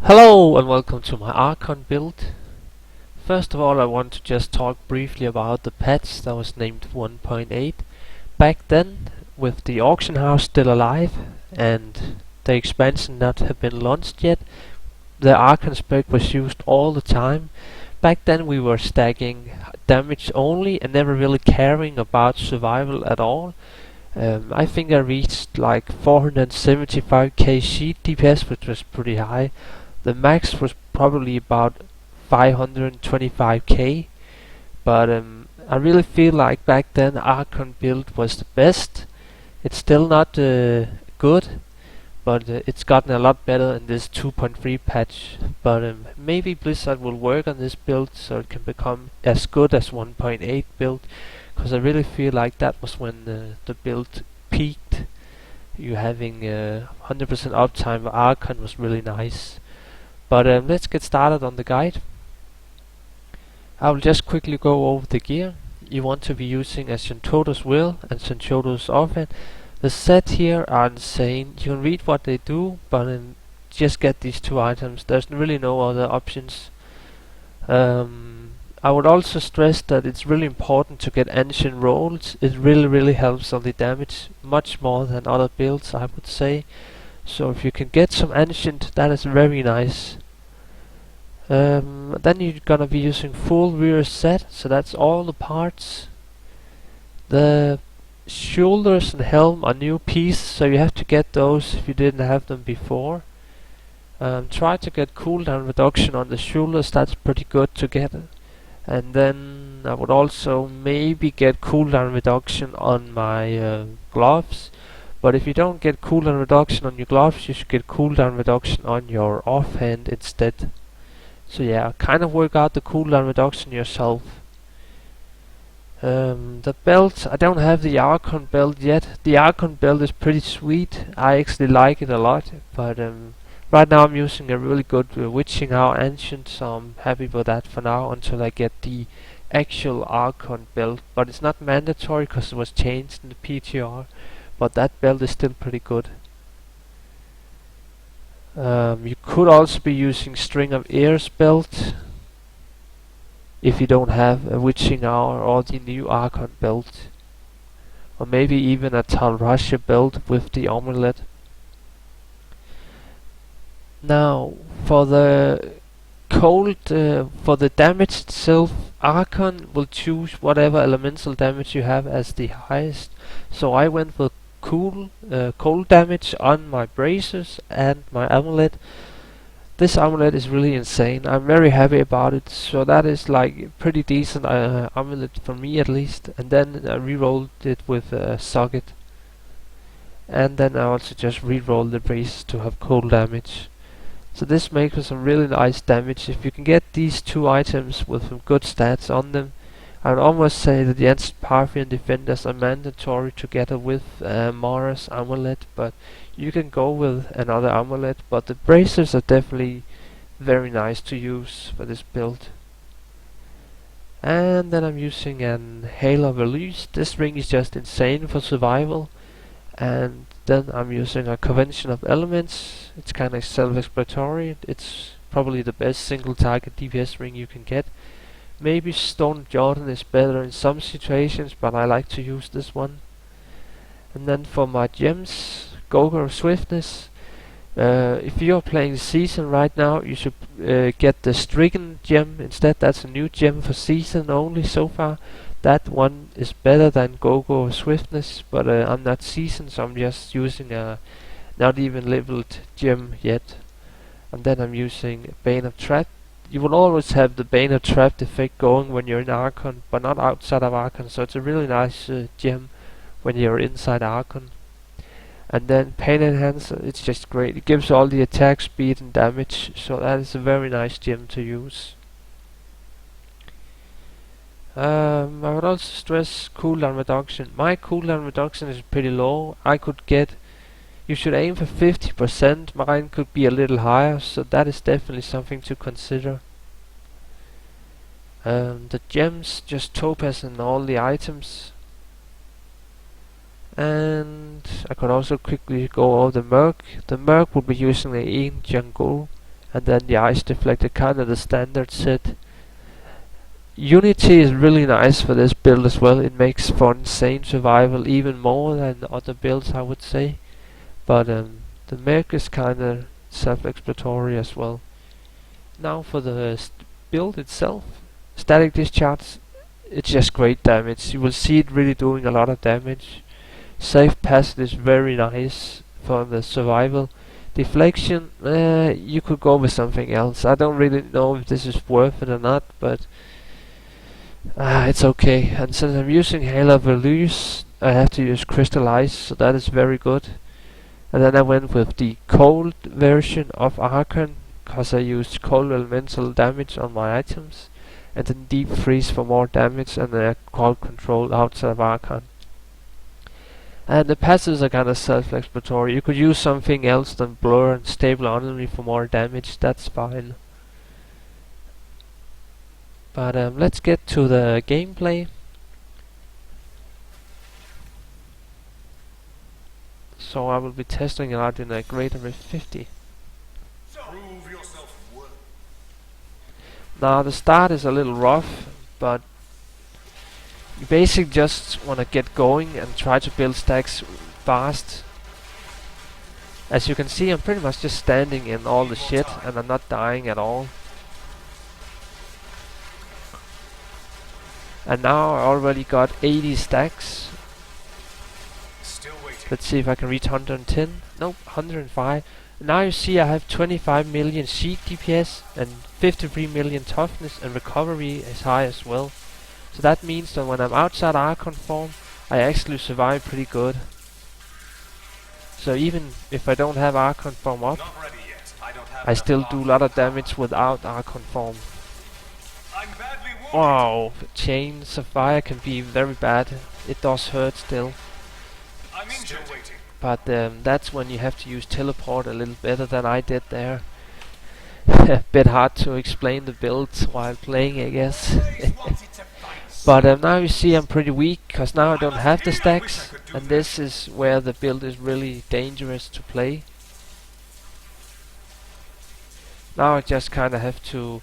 Hello and welcome to my Archon build. First of all, I want to just talk briefly about the patch that was named 1.8. Back then, with the auction house still alive and the expansion not have been launched yet, the Archon spec was used all the time. Back then we were stacking damage only and never really caring about survival at all. I think I reached like 475k sheet DPS, which was pretty high. The max was probably about 525k, but I really feel like back then Archon build was the best. It's still not good, but it's gotten a lot better in this 2.3 patch. But maybe Blizzard will work on this build so it can become as good as 1.8 build, because I really feel like that was when the build peaked. You having 100% uptime of Archon was really nice. But let's get started on the guide. I will just quickly go over the gear. You want to be using a Santtoto's Will and Santtoto's Offhand. The set here are insane. You can read what they do, but just get these two items. There's really no other options. I would also stress that it's really important to get ancient rolls. It really helps on the damage, much more than other builds, I would say. So if you can get some ancient, that is very nice. Then you're gonna be using full rear set, so that's all the parts. The shoulders and helm are new pieces, so you have to get those if you didn't have them before. Try to get cooldown reduction on the shoulders, that's pretty good to get. And then I would also maybe get cooldown reduction on my gloves. But if you don't get cooldown reduction on your gloves, you should get cooldown reduction on your offhand instead. So yeah, kind of work out the cooldown reduction yourself. The belt, I don't have the Archon belt yet. The Archon belt is pretty sweet. I actually like it a lot. But right now I'm using a really good Witching Hour Ancient, so I'm happy with that for now until I get the actual Archon belt. But it's not mandatory because it was changed in the PTR. But that belt is still pretty good. You could also be using String of Ears belt if you don't have a Witching Hour or the new Archon belt, or maybe even a Talrasha belt with the amulet. Now for the cold, for the damage itself, Archon will choose whatever elemental damage you have as the highest. So I went with cold damage on my braces and my amulet. This amulet is really insane. I'm very happy about it. So that is like pretty decent amulet for me at least. And then I re-rolled it with a socket. And then I also just re-rolled the braces to have cold damage. So this makes for some really nice damage. If you can get these two items with some good stats on them, I would almost say that the Ancient Parthian Defenders are mandatory together with Mara's amulet, but you can go with another amulet, but the bracers are definitely very nice to use for this build. And then I'm using an Hail of Release. This ring is just insane for survival. And then I'm using a Convention of Elements. It's kinda self-explanatory. It's probably the best single target DPS ring you can get. Maybe Stone Jordan is better in some situations, but I like to use this one. And then for my gems, Go-Go Swiftness. If you're playing Season right now, you should get the Stricken gem instead. That's a new gem for Season only so far. That one is better than Go-Go Swiftness, but I'm not Season, so I'm just using a not even leveled gem yet. And then I'm using Bane of Trap. You will always have the Bane of Trap effect going when you're in Archon, but not outside of Archon, so it's a really nice gem when you're inside Archon. And then Pain Enhancer, it's just great. It gives all the attack speed and damage, so that is a very nice gem to use. I would also stress cooldown reduction. My cooldown reduction is pretty low. You should aim for 50%, mine could be a little higher, so that is definitely something to consider. The gems, just topaz and all the items. And I could also quickly go over the Merc. The Merc will be using the Ian Jungle and then the ice deflector, kind of the standard set. Unity is really nice for this build as well. It makes for insane survival even more than other builds, I would say. But the Merc is kind of self-explanatory as well. Now for the build itself, static discharge, it's just great damage. You will see it really doing a lot of damage. Safe passage is very nice for the survival. Deflection, you could go with something else. I don't really know if this is worth it or not, but it's okay. And since I'm using Halo Velours, I have to use Crystal Ice, so that is very good. And then I went with the cold version of Archon, cause I used cold elemental damage on my items, and then deep freeze for more damage, and then cold control outside of Archon. And the passives are kind of self-explanatory. You could use something else than blur and stable enemy for more damage, that's fine. But let's get to the gameplay. So I will be testing it out in a greater with 50. Now the start is a little rough, but you basically just want to get going and try to build stacks fast. As you can see, I'm pretty much just standing in all the shit and I'm not dying at all. And now I already got 80 stacks. Let's see if I can reach 110. Nope, 105. Now you see I have 25 million sheet DPS and 53 million toughness, and recovery is high as well. So that means that when I'm outside Archon form, I actually survive pretty good. So even if I don't have Archon form up, I still do a lot of damage without Archon form. Wow, chains of fire can be very bad. It does hurt still. But that's when you have to use teleport a little better than I did there. A bit hard to explain the builds while playing, I guess. But now you see I'm pretty weak, cause now I don't have the stacks, and this is where the build is really dangerous to play. Now I just kinda have to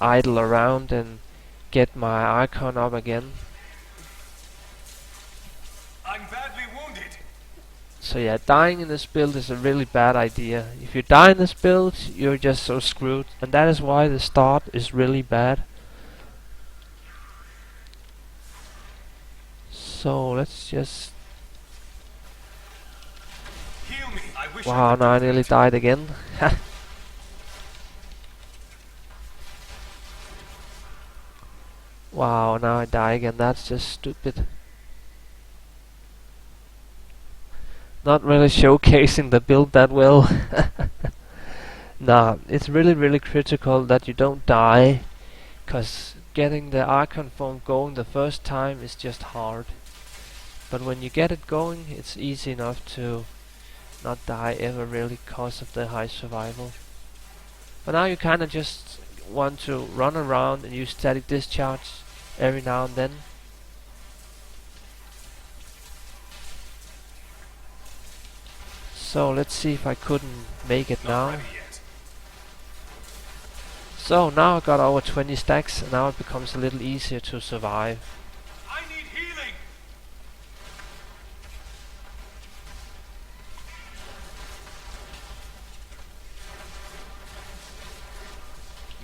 idle around and get my Archon up again. I'm badly wounded. So yeah, dying in this build is a really bad idea. If you die in this build, you're just so screwed, and that is why the start is really bad. So let's just... Wow, now I nearly died again. Wow, now I die again, that's just stupid. Not really showcasing the build that well. Nah, it's really critical that you don't die, cause getting the Archon form going the first time is just hard. But when you get it going, it's easy enough to not die ever really cause of the high survival. But now you kinda just want to run around and use static discharge every now and then. So let's see if I couldn't make it now. So now I got over 20 stacks, and now it becomes a little easier to survive. I need healing.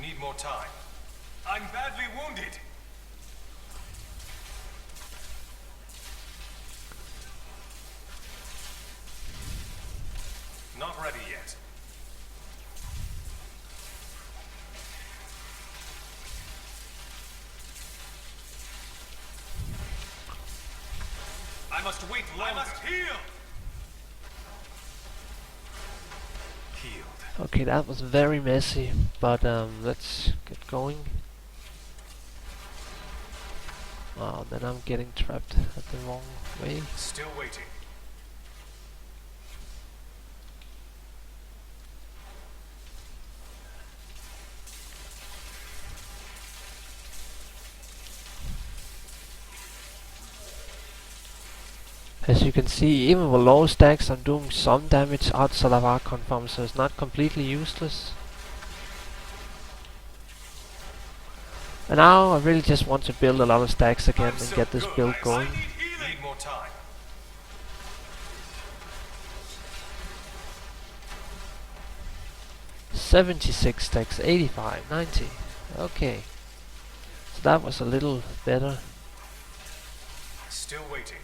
Need more time. I'm badly wounded. Not ready yet. I must wait longer. I must heal. Healed. Okay, that was very messy, but let's get going. Oh, then I'm getting trapped at the wrong way. Still waiting. As you can see, even with low stacks, I'm doing some damage outside of Archon form, so it's not completely useless. And now I really just want to build a lot of stacks again and get this build going. 76 stacks, 85, 90. Okay. So that was a little better. Still waiting.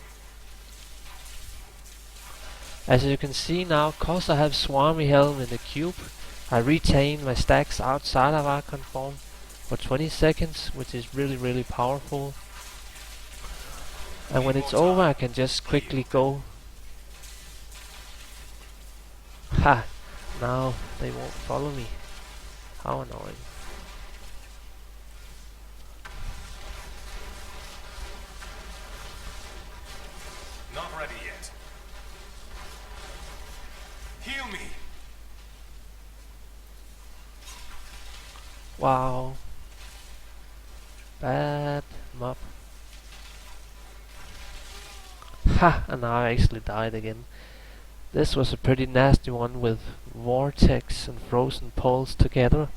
As you can see now, cause I have Swarmy Helm in the cube, I retain my stacks outside of Archon form for 20 seconds, which is really powerful. And when it's over, I can just quickly go. Ha! Now they won't follow me. How annoying. Not ready yet. Heal me. Wow. Bad mob. Ha! And now I actually died again. This was a pretty nasty one with vortex and frozen poles together.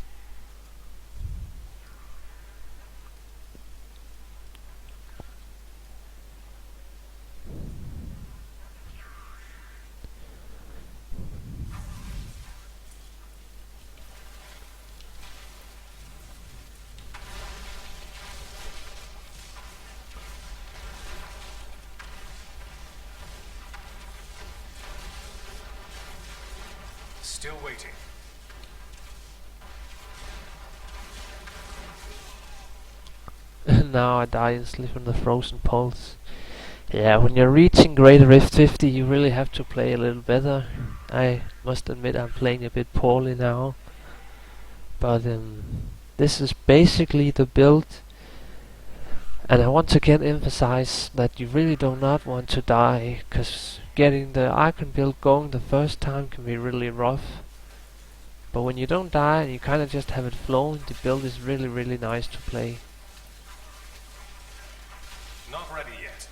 Still waiting. Now I die instantly from the frozen poles. Yeah, when you're reaching Greater Rift 50, you really have to play a little better. I must admit I'm playing a bit poorly now. But this is basically the build. And I once again emphasize that you really do not want to die, because getting the Archon build going the first time can be really rough. But when you don't die and you kind of just have it flowing, the build is really nice to play. Not ready yet.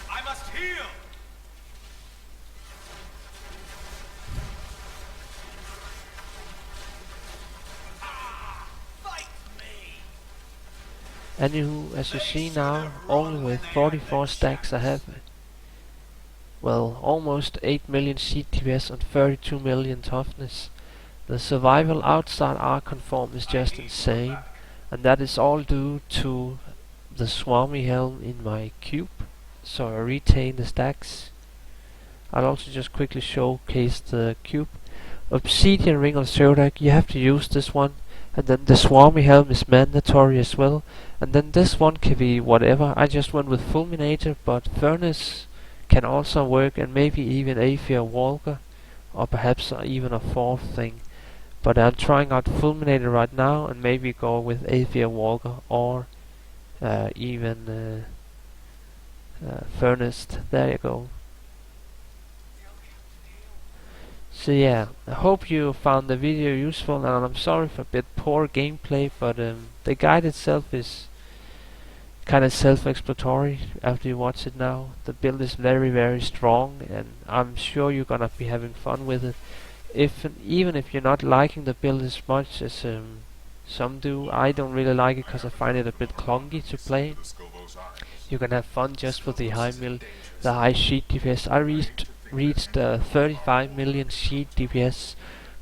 I must heal. Fight me. Anywho, as you see now, only with 44 stacks I have, well, almost 8 million sheet DPS and 32 million toughness. The survival outside Archon form is just insane, and that is all due to the Swarmy Helm in my cube, so I retain the stacks. I'll also just quickly showcase the cube. Obsidian Ring of Zodiac, you have to use this one, and then the Swarmy Helm is mandatory as well, and then this one can be whatever. I just went with Fulminator, but Furnace can also work, and maybe even Aether Walker, or perhaps even a fourth thing. But I'm trying out Fulminator right now, and maybe go with Aether Walker or even Furnace. There you go. So yeah, I hope you found the video useful, and I'm sorry for a bit poor gameplay, but the guide itself is kind of self-explanatory after you watch it now. The build is very strong, and I'm sure you're gonna be having fun with it. Even if you're not liking the build as much as some do, I don't really like it because I find it a bit clunky to play. You can have fun just with the high sheet DPS. I reached 35 million sheet DPS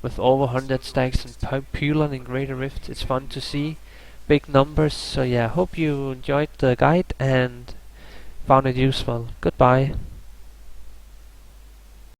with over 100 stacks and Pulon in Greater Rift. It's fun to see big numbers. So yeah, hope you enjoyed the guide and found it useful. Goodbye.